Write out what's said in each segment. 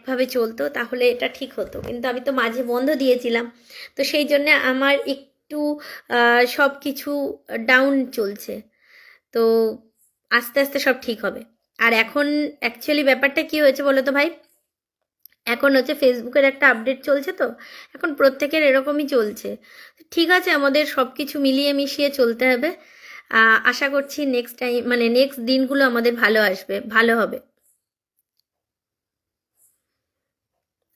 একভাবে চলতো তাহলে এটা ঠিক হতো, কিন্তু আমি তো মাঝে বন্ধ দিয়েছিলাম, তো সেই জন্য আমার একটু সব কিছু ডাউন চলছে। তো আস্তে আস্তে সব ঠিক হবে। আর এখন অ্যাকচুয়ালি ব্যাপারটা কি হয়েছে বলো তো ভাই, এখন হচ্ছে ফেসবুকের একটা আপডেট চলছে, তো এখন প্রত্যেকের এরকমই চলছে। ঠিক আছে, আমাদের সব কিছু মিলিয়ে মিশিয়ে চলতে হবে। আশা করছি নেক্সট টাইম মানে নেক্সট দিনগুলো আমাদের ভালো আসবে, ভালো হবে।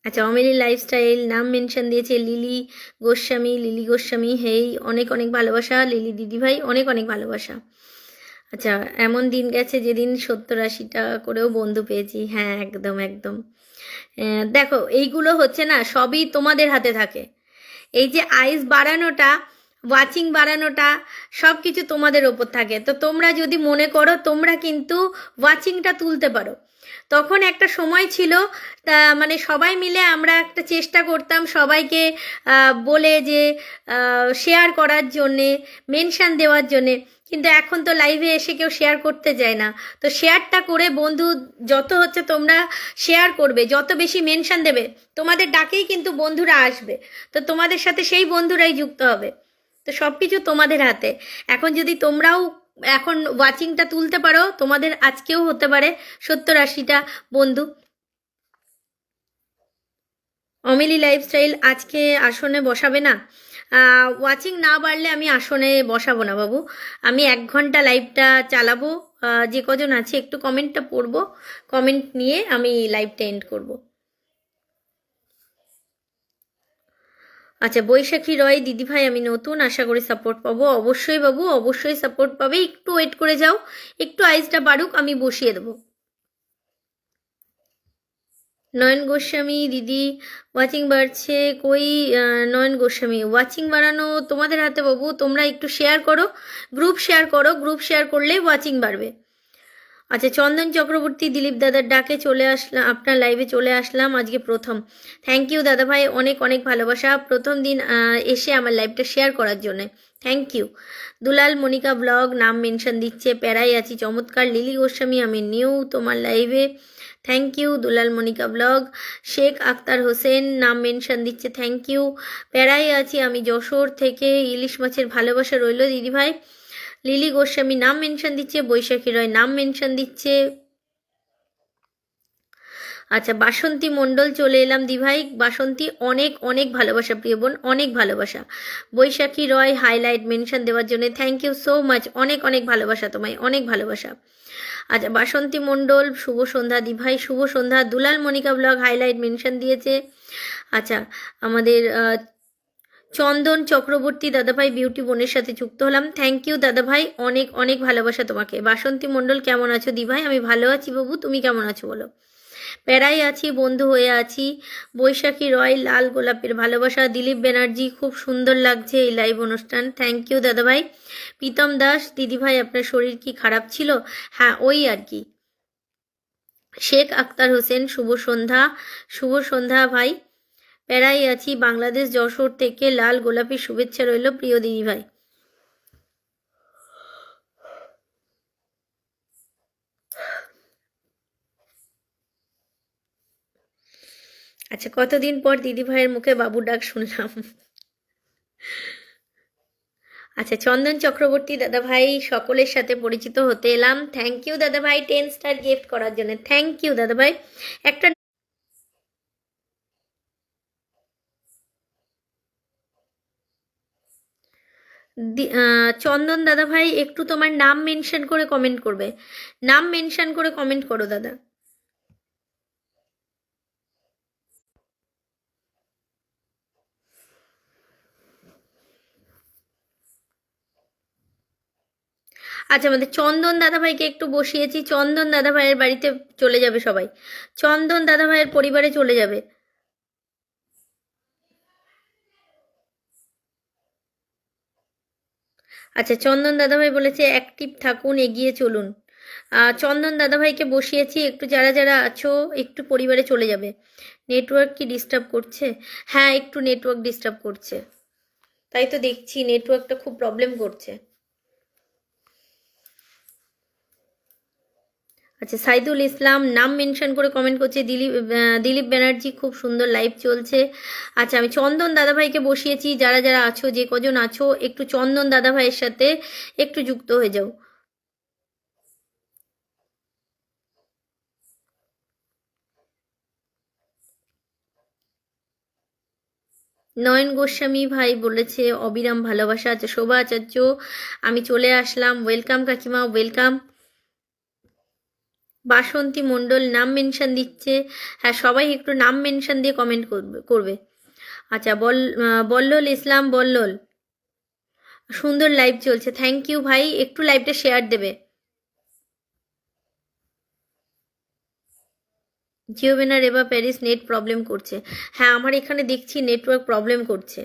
আচ্ছা, অমেরি লাইফস্টাইল নাম মেনশন দিয়েছে লিলি গোস্বামী, লিলি গোস্বামী, হেই অনেক অনেক ভালোবাসা লিলি দিদিভাই, অনেক অনেক ভালোবাসা। আচ্ছা, এমন দিন গেছে যেদিন 70-80টা করেও বন্ধু পেয়েছি, হ্যাঁ একদম একদম। দেখো এইগুলো হচ্ছে না, সবই তোমাদের হাতে থাকে। এই যে আইস বাড়ানোটা, ওয়াচিং বাড়ানোটা, সব কিছু তোমাদের ওপর থাকে। তো তোমরা যদি মনে করো তোমরা কিন্তু ওয়াচিংটা তুলতে পারো। তখন একটা সময় ছিল, তা মানে সবাই মিলে আমরা একটা চেষ্টা করতাম সবাইকে বলে যে শেয়ার করার জন্যে, মেনশন দেওয়ার জন্যে। কিন্তু এখন তো লাইভে এসে কেউ শেয়ার করতে চায় না। তো শেয়ারটা করে বন্ধু যত হচ্ছে তোমরা শেয়ার করবে, যত বেশি মেনশন দেবে, তোমাদের ডাকেই কিন্তু বন্ধুরা আসবে। তো তোমাদের সাথে সেই বন্ধুরাই যুক্ত হবে। তো সব কিছু তোমাদের হাতে। এখন যদি তোমরাও এখন ওয়াচিংটা তুলতে পারো, তোমাদের আজকেও হতে পারে 70-80টা বন্ধু। অমিলি লাইফস্টাইল আজকে আসনে বসাবে না? ওয়াচিং না বাড়লে আমি আসনে বসাবো না বাবু। আমি 1 ঘন্টা লাইভটা চালাবো, যে কজন আছে একটু কমেন্টটা পড়বো, কমেন্ট নিয়ে আমি লাইভটা এন্ড করব। আচ্ছা, বৈশাখী রয় দিদিভাই আমি নতুন, আশা করি সাপোর্ট পাবো। অবশ্যই বাবু, অবশ্যই সাপোর্ট পাবে, একটু ওয়েট করে যাও, একটু আইসটা বাড়ুক, আমি বসিয়ে দেবো। নয়ন গোস্বামী দিদি ওয়াচিং বাড়ছে কই? নয়ন গোস্বামী ওয়াচিং বাড়ানো তোমাদের হাতে বাবু, তোমরা একটু শেয়ার করো, গ্রুপ শেয়ার করো, গ্রুপ শেয়ার করলেই ওয়াচিং বাড়বে। আচ্ছা, চন্দন চক্রবর্তী দিলীপ দাদার ডাকে চলে আসলাম, আপনার লাইভে চলে আসলাম আজকে প্রথম। থ্যাংক ইউ দাদা ভাই, অনেক অনেক ভালোবাসা প্রথম দিন এসে আমার লাইভটা শেয়ার করার জন্য, thank you. Dulal Monika blog নাম মেনশন দিচ্ছে, প্যারাই আছি চমৎকার। লিলি গোস্বামী আমি নিউ তোমার লাইভে, thank you Dulal Monika blog. Sheikh Akhtar Hossain নাম মেনশন দিচ্ছে, থ্যাংক ইউ। প্যারাই আছি আমি যশোর থেকে, ইলিশ মাছের ভালোবাসা রইল দিদিভাই। লিলি গোস্বামী নাম মেনশন দিচ্ছে, বৈশাখী রয় নাম মেনশন দিচ্ছে। আচ্ছা, বাসন্তী মণ্ডল চলে এলাম দিভাই। বাসন্তী অনেক অনেক ভালোবাসা প্রিয় বোন, অনেক ভালোবাসা। বৈশাখী রয় হাইলাইট মেনশন দেওয়ার জন্য থ্যাংক ইউ সো মাচ, অনেক অনেক ভালোবাসা তোমায়, অনেক ভালোবাসা। আচ্ছা, বাসন্তী মণ্ডল শুভ সন্ধ্যা দিভাই, শুভ সন্ধ্যা। দুলাল মনিকা ব্লগ হাইলাইট মেনশন দিয়েছে। আচ্ছা, আমাদের চন্দন চক্রবর্তী দাদাভাই বিউটি বোনের সাথে যুক্ত হলাম, থ্যাংক ইউ দাদাভাই, অনেক অনেক ভালোবাসা তোমাকে। বাসন্তী মণ্ডল কেমন আছো দিভাই? আমি ভালো আছি বাবু, তুমি কেমন আছো বলো? প্যারাই আছি, বন্ধু হয়ে আছি। বৈশাখী রয় লাল গোলাপের ভালোবাসা। দিলীপ ব্যানার্জি খুব সুন্দর লাগছে এই লাইভ অনুষ্ঠান, থ্যাংক ইউ দাদাভাই। প্রীতম দাস দিদিভাই আপনার শরীর কি খারাপ ছিল? হ্যাঁ ওই আর কি। শেখ আক্তার হোসেন শুভ সন্ধ্যা, শুভ সন্ধ্যা ভাই। প্যারাই আছি বাংলাদেশ যশোর থেকে, লাল গোলাপি শুভেচ্ছা রইল প্রিয় দিদিভাই। আচ্ছা, কতদিন পর দিদিভাইয়ের মুখে বাবু ডাক শুনলাম। আচ্ছা, চন্দন চক্রবর্তী দাদা ভাই সকলের সাথে পরিচিত হতে এলাম, থ্যাংক ইউ দাদা ভাই 10 স্টার গিফট করার জন্য, থ্যাংক ইউ দাদা ভাই। একটা চন্দন দাদা ভাই একটু তোমার নাম মেনশন করে কমেন্ট করবে, নাম মেনশন করে কমেন্ট করো দাদা। আচ্ছা, আমাদের চন্দন দাদাভাইকে একটু বসিয়েছি, চন্দন দাদাভাইয়ের বাড়িতে চলে যাবে সবাই, চন্দন দাদাভাইয়ের পরিবারে চলে যাবে। আচ্ছা, চন্দন দাদাভাই বলেছে অ্যাক্টিভ থাকুন, এগিয়ে চলুন। চন্দন দাদাভাইকে বসিয়েছি, একটু যারা যারা আছো একটু পরিবারে চলে যাবে। নেটওয়ার্ক কি ডিস্টার্ব করছে? হ্যাঁ একটু নেটওয়ার্ক ডিস্টার্ব করছে, তাই তো দেখছি নেটওয়ার্কটা খুব প্রবলেম করছে। আচ্ছা, সাইদুল ইসলাম নাম মেনশন করে কমেন্ট করছে। দিলীপ ব্যানার্জি খুব সুন্দর লাইভ চলছে। আচ্ছা, আমি চন্দন দাদাভাইকে বসিয়েছি। যারা যারা আছো, যে কজন আছো, একটু চন্দন দাদাভাইয়ের সাথে একটু যুক্ত হয়ে যাও। নয়ন গোস্বামী ভাই বলেছে অবিরাম ভালোবাসা। আচ্ছা, শোভা আচার্য আমি চলে আসলাম, ওয়েলকাম কাকিমা, ওয়েলকাম। বাসন্তী মণ্ডল নাম মেনশন দিচ্ছে। হ্যাঁ, সবাই একটু নাম মেনশন দিয়ে কমেন্ট করবে। আচ্ছা, বল্লল ইসলাম বল্লল, সুন্দর লাইভ চলছে, থ্যাংক ইউ ভাই, একটু লাইভটা শেয়ার দেবে। জিওবেনা রেবা প্যারিস নেট প্রবলেম করছে। হ্যাঁ, আমার এখানে দেখছি নেটওয়ার্ক প্রবলেম করছে।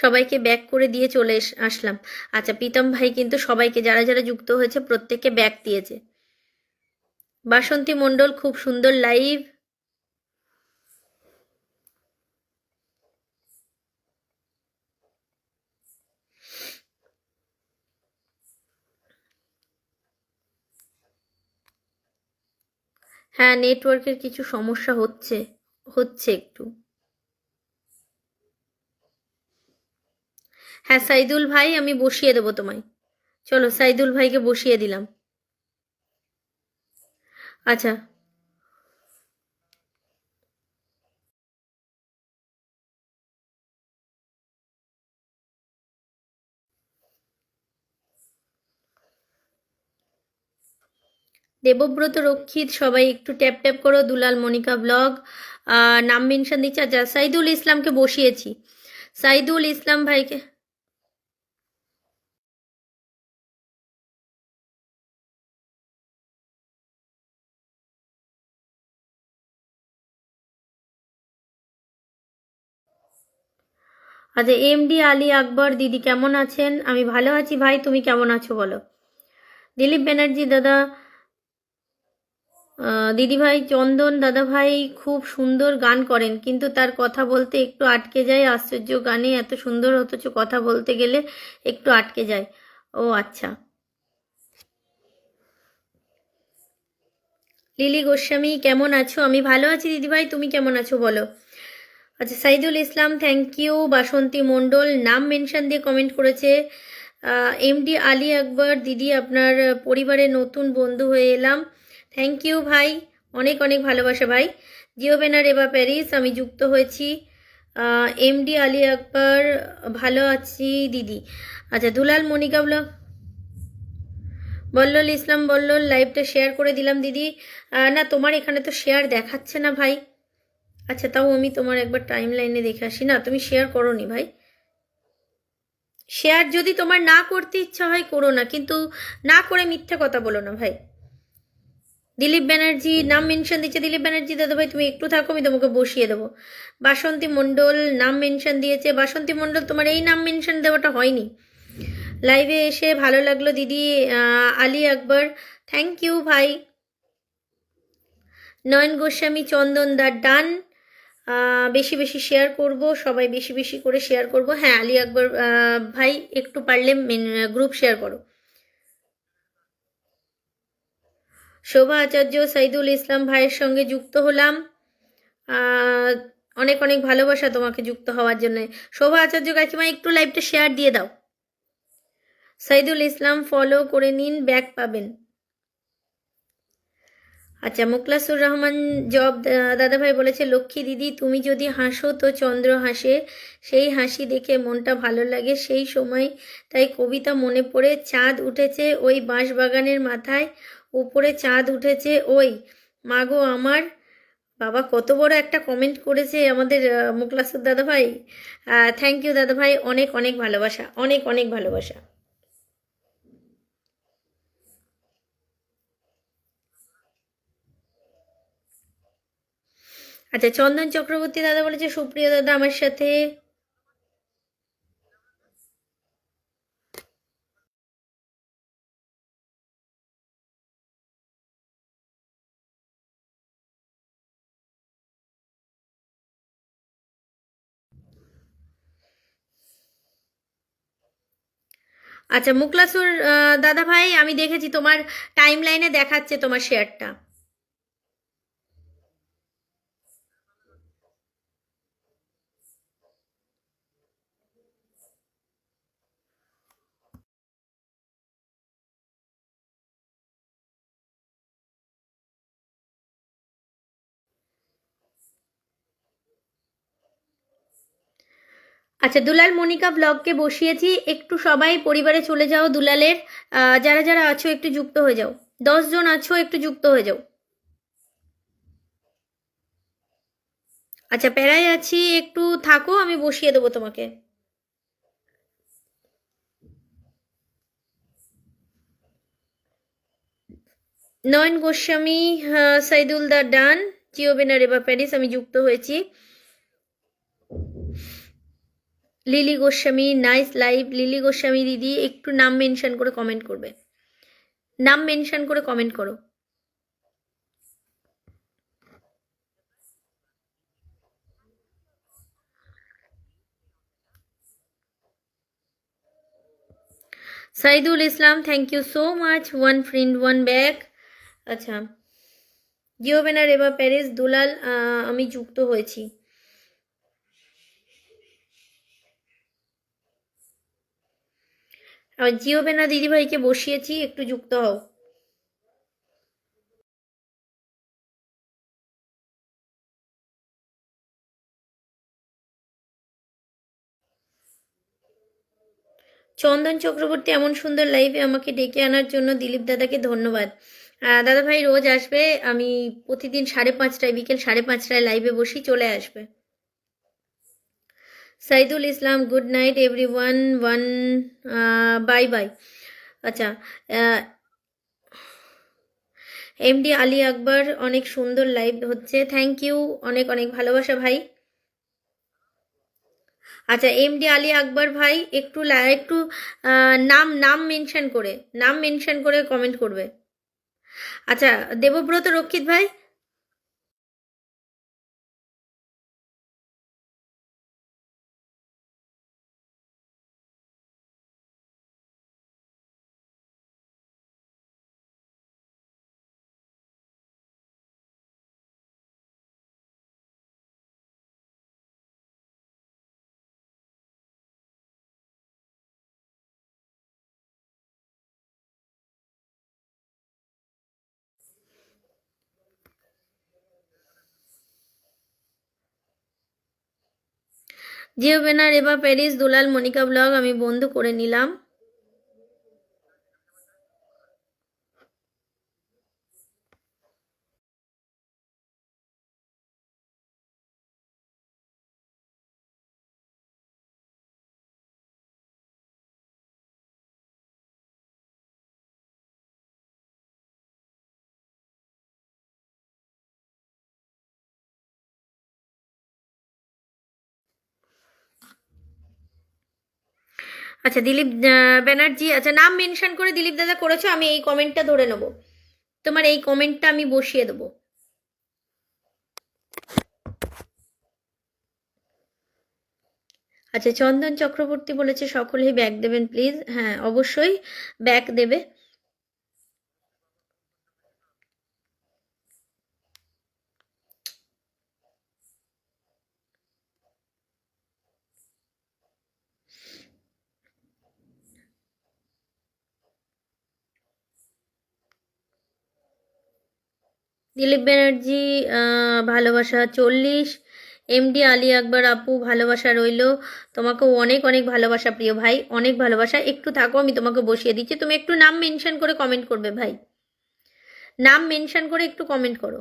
সবাইকে ব্যাক করে দিয়ে চলে আসলাম। আচ্ছা, প্রীতম ভাই কিন্তু সবাইকে, যারা যারা যুক্ত হয়েছে প্রত্যেককে ব্যাক দিয়েছে। বাসন্তী মণ্ডল খুব সুন্দর লাইভ। হ্যাঁ, নেটওয়ার্কের কিছু সমস্যা হচ্ছে হচ্ছে একটু। হ্যাঁ সাইদুল ভাই, আমি বসিয়ে দেবো তোমায়। চলো, সাইদুল ভাইকে বসিয়ে দিলাম। আচ্ছা, দেবব্রত রক্ষিত সবাই একটু ট্যাপ ট্যাপ করো। দুলাল মনিকা ব্লগ নাম মেনশন দিচ্ছে। আচ্ছা, সাইদুল ইসলামকে বসিয়েছি। সাইদুল ইসলাম ভাইকে, আচ্ছা, এমডি আলী আকবর দিদি কেমন আছেন? আমি ভালো আছি ভাই, তুমি কেমন আছো বলো। দিলীপ ব্যানার্জি দাদা, দিদিভাই চন্দন দাদাভাই খুব সুন্দর গান করেন, কিন্তু তার কথা বলতে একটু আটকে যায়। আশ্চর্য, গানে এত সুন্দর অথচ কথা বলতে গেলে একটু আটকে যায়। ও আচ্ছা। লিলি গোস্বামী কেমন আছো? আমি ভালো আছি দিদিভাই, তুমি কেমন আছো বলো। আচ্ছা, সাইদুল ইসলাম থ্যাংক ইউ। বাসন্তী মণ্ডল নাম মেনশন দিয়ে কমেন্ট করেছে। এমডি আলী আকবর দিদি, আপনার পরিবারে নতুন বন্ধু হয়ে এলাম, থ্যাংক ইউ ভাই, অনেক অনেক ভালোবাসা ভাই। জিওবেনার এবা প্যারিস আমি যুক্ত হয়েছি। এমডি আলী আকবর ভালো আছি দিদি। আচ্ছা, দুলাল মনিকা ব্লগ, বল্লল ইসলাম বল্লল লাইভটা শেয়ার করে দিলাম দিদি। না, তোমার এখানে তো শেয়ার দেখাচ্ছে না ভাই। আচ্ছা, তাও আমি তোমার একবার টাইম লাইনে দেখে আসি। না, তুমি শেয়ার করোনি ভাই। শেয়ার যদি তোমার না করতে ইচ্ছা হয় করো না, কিন্তু না করে মিথ্যা কথা বলো না ভাই। দিলীপ ব্যানার্জি নাম মেনশন দিচ্ছে। দিলীপ ব্যানার্জি দাদা ভাই, তুমি একটু থাকো, আমি তোমাকে বসিয়ে দেবো। বাসন্তী মণ্ডল নাম মেনশন দিয়েছে। বাসন্তী মণ্ডল, তোমার এই নাম মেনশন দেওয়াটা হয়নি। লাইভে এসে ভালো লাগলো দিদি। আলী আকবর থ্যাংক ইউ ভাই। নয়ন গোস্বামী চন্দন দা ডান। বেশি বেশি শেয়ার করব, সবাই বেশি বেশি করে শেয়ার করব। হ্যাঁ, আলী আকবর ভাই একটু পারলে গ্রুপ শেয়ার করো। শোভা আচার্য সাইদুল ইসলাম ভাইয়ের সঙ্গে যুক্ত হলাম। অনেক অনেক ভালোবাসা তোমাকে যুক্ত হওয়ার জন্য। শোভা আচার্য কাকিমা একটু লাইভটা শেয়ার দিয়ে দাও। সাইদুল ইসলাম ফলো করে নিন, ব্যাক পাবেন। আচ্ছা, মুকলাসুর রহমান জব দাদাভাই বলেছে লক্ষ্মী দিদি তুমি যদি হাসো তো চন্দ্র হাসে, সেই হাসি দেখে মনটা ভালো লাগে সেই সময়। তাই কবিতা মনে পড়ে, চাঁদ উঠেছে ওই বাঁশবাগানের মাথায়, উপরে চাঁদ উঠেছে ওই, মাগো আমার। বাবা, কত বড় একটা কমেন্ট করেছে আমাদের মুকলাসুর দাদাভাই। থ্যাংক ইউ দাদাভাই, অনেক অনেক ভালোবাসা, অনেক অনেক ভালোবাসা। আচ্ছা, চন্দন চক্রবর্তী দাদা বলেছে সুপ্রিয় দাদা আমার সাথে। আচ্ছা মুকলাসুর দাদা ভাই, আমি দেখেছি তোমার টাইম লাইনে দেখাচ্ছে তোমার শেয়ারটা। আচ্ছা দুলাল মনিকা ব্লগকে বসিয়েছি, একটু সবাই পরিবারে চলে যাও দুলালের। যারা যারা আছো একটু যুক্ত হয়ে যাও, 10 জন আছো একটু যুক্ত হয়ে যাও। আচ্ছা প্যারায় আছি, একটু থাকো, আমি বসিয়ে দেবো তোমাকে। নয়ন গোস্বামী, সাইদুল দা ডান, জিওবেনা রেবা প্যারিস, আমি যুক্ত হয়েছি। Lily Goswami nice live, lily Goswami দিদি একটু নাম মেনশন করে কমেন্ট করবে, নাম মেনশন করে কমেন্ট করো। Saidul Islam thank you so much, one friend one back. আচ্ছা জিওবেনা রেবা প্যারিস দুলাল, আমি যুক্ত হয়েছি। আর জিওবেনা দিদিভাইকে বসিয়েছি, একটু যুক্ত হও। চন্দন চক্রবর্তী, এমন সুন্দর লাইভে আমাকে ডেকে আনার জন্য দিলীপ দাদাকে ধন্যবাদ। দাদা ভাই রোজ আসবে, আমি প্রতিদিন 5:30টায়, বিকেল 5:30টায় লাইভে বসি, চলে আসবে। Saidul Islam good night everyone, one bye bye. আচ্ছা এমডি আলী আকবর, অনেক সুন্দর লাইভ হচ্ছে, থ্যাংক ইউ, অনেক অনেক ভালোবাসা ভাই। আচ্ছা এমডি আলী আকবর ভাই একটু একটু নাম নাম মেনশন করে, নাম মেনশন করে কমেন্ট করবে। আচ্ছা দেবব্রত রক্ষিত ভাই, জিওবেনা রেবা প্যারিস দুলাল মনিকা ব্লগ আমি বন্ধ করে নিলাম। আচ্ছা দিলীপ ব্যানার্জি, আচ্ছা নাম মেনশন করে দিলীপ দাদা করেছো, আমি এই কমেন্টটা ধরে নেবো, তোমার এই কমেন্টটা আমি বসিয়ে দেবো। আচ্ছা চন্দন চক্রবর্তী বলেছে সকলেই ব্যাক দেবেন প্লিজ, হ্যাঁ অবশ্যই ব্যাক দেবে। দিলীপ ব্যানার্জি ভালোবাসা 40, এমডি আলী আকবর আপু ভালোবাসা রইলো, তোমাকেও অনেক অনেক ভালোবাসা প্রিয় ভাই, অনেক ভালোবাসা, একটু থাকো আমি তোমাকে বসিয়ে দিচ্ছি, তুমি একটু নাম মেনশন করে কমেন্ট করবে ভাই, নাম মেনশন করে একটু কমেন্ট করো।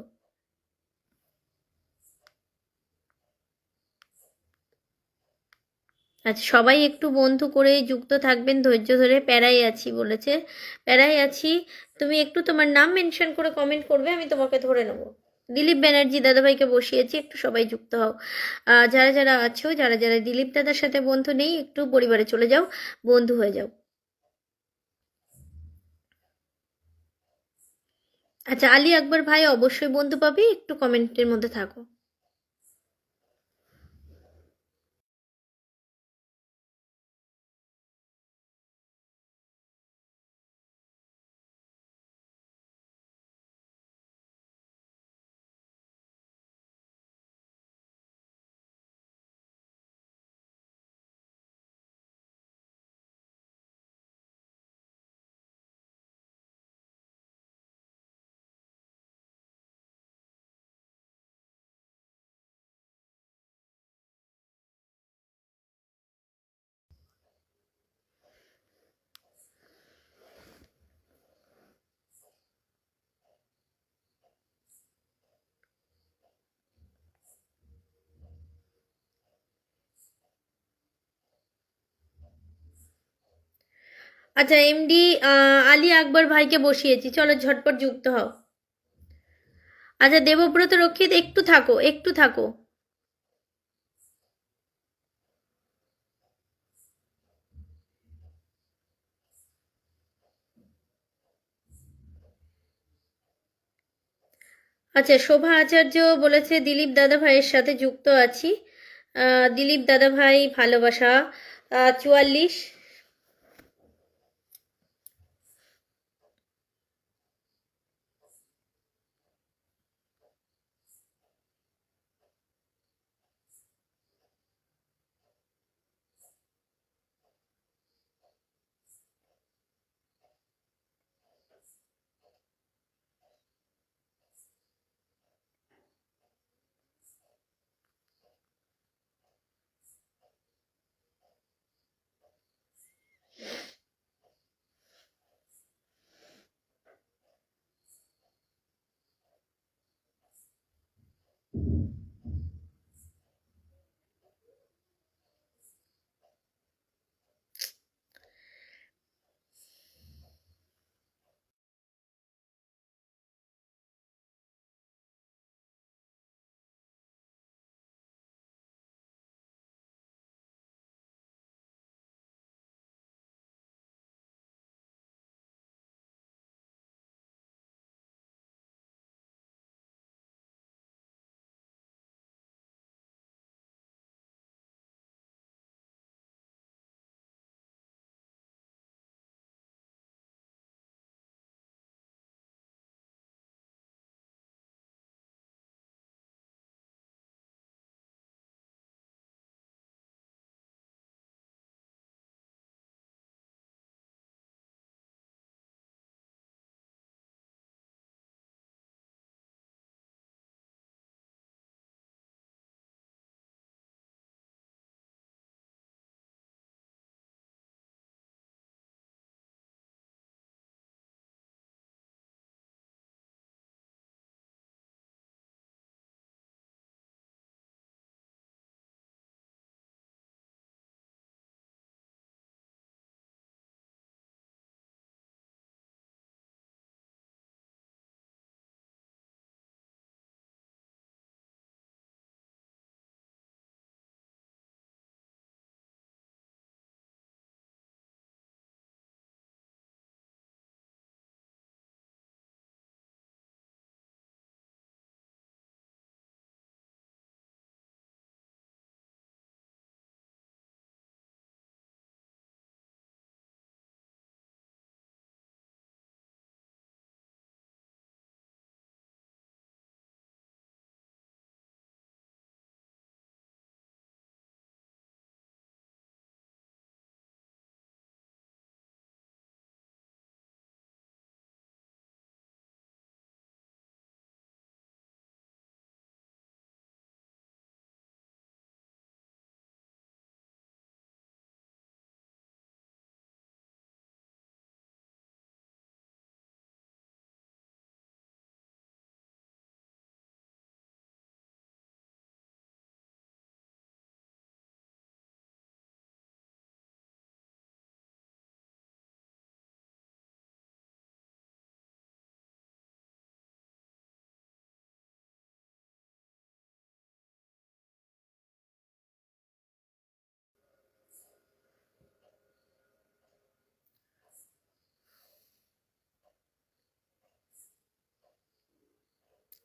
আচ্ছা সবাই একটু বন্ধু করে যুক্ত থাকবেন, ধৈর্য ধরে, প্যারাই আছি বলেছে, প্যারাই আছি, তুমি একটু তোমার নাম মেনশন করে কমেন্ট করবে, আমি তোমাকে ধরে নেবো। দিলীপ ব্যানার্জি দাদাভাইকে বসিয়েছি, একটু সবাই যুক্ত হও। যারা যারা আছো, যারা যারা দিলীপ দাদার সাথে বন্ধু নেই, একটু পরিবারে চলে যাও, বন্ধু হয়ে যাও। আচ্ছা আলী আকবর ভাই অবশ্যই বন্ধু পাবে, একটু কমেন্টের মধ্যে থাকো। আচ্ছা এমডি আলী আকবর ভাইকে বসিয়েছি, চলো ঝটপট যুক্ত হও। আচ্ছা দেবব্রত রক্ষিত একটু থাকো, একটু থাকো। আচ্ছা শোভা আচার্য বলেছে দিলীপ দাদা ভাইয়ের সাথে যুক্ত আছি। দিলীপ দাদা ভাই ভালোবাসা 44।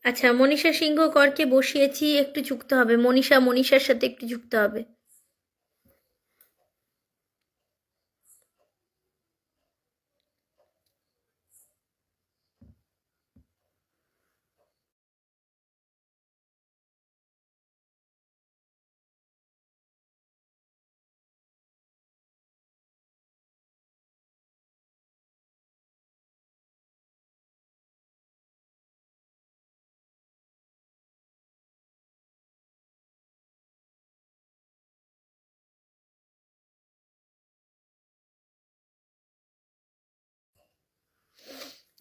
আচ্ছা মনীষা সিংহ করকে বসিয়েছি, একটু যুক্ত হবে। মনীষার সাথে একটু যুক্ত হবে।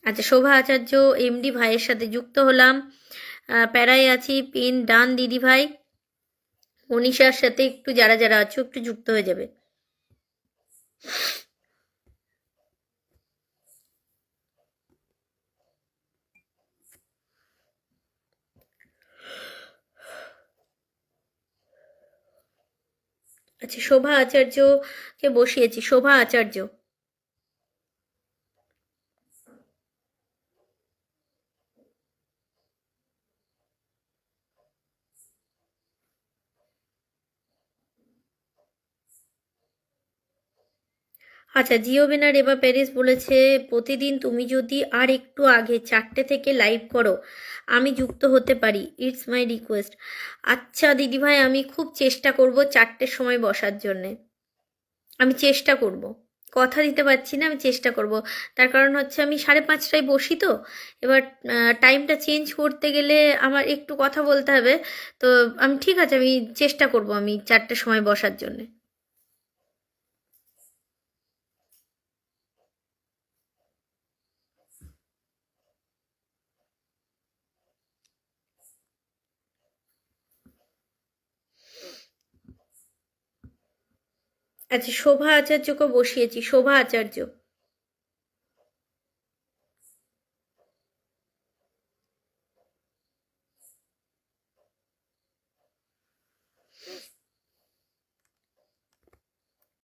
আচ্ছা শোভা আচার্য এমডি ভাইয়ের সাথে যুক্ত হলাম। প্যারায় আছি, পিন ডান দিদি ভাই। মনীষার সাথে একটু যারা যারা আছো একটু যুক্ত হয়ে যাবে। আচ্ছা, শোভা আচার্যকে বসিয়েছি, শোভা আচার্য। আচ্ছা, জিওবেনা রেবা প্যারিস বলেছে, প্রতিদিন তুমি যদি আর একটু আগে 4টে থেকে লাইভ করো আমি যুক্ত হতে পারি, ইটস মাই রিকোয়েস্ট। আচ্ছা দিদিভাই, আমি খুব চেষ্টা করব 4টের সময় বসার জন্যে। আমি চেষ্টা করব, কথা দিতে পারছি না, আমি চেষ্টা করব। তার কারণ হচ্ছে আমি 5:30টায় বসি তো, এবার টাইমটা চেঞ্জ করতে গেলে আমার একটু কথা বলতে হবে। তো আমি, ঠিক আছে, আমি চেষ্টা করব আমি 4টের সময় বসার জন্যে। আচ্ছা, শোভা আচার্যকে বসিয়েছি, শোভা আচার্য।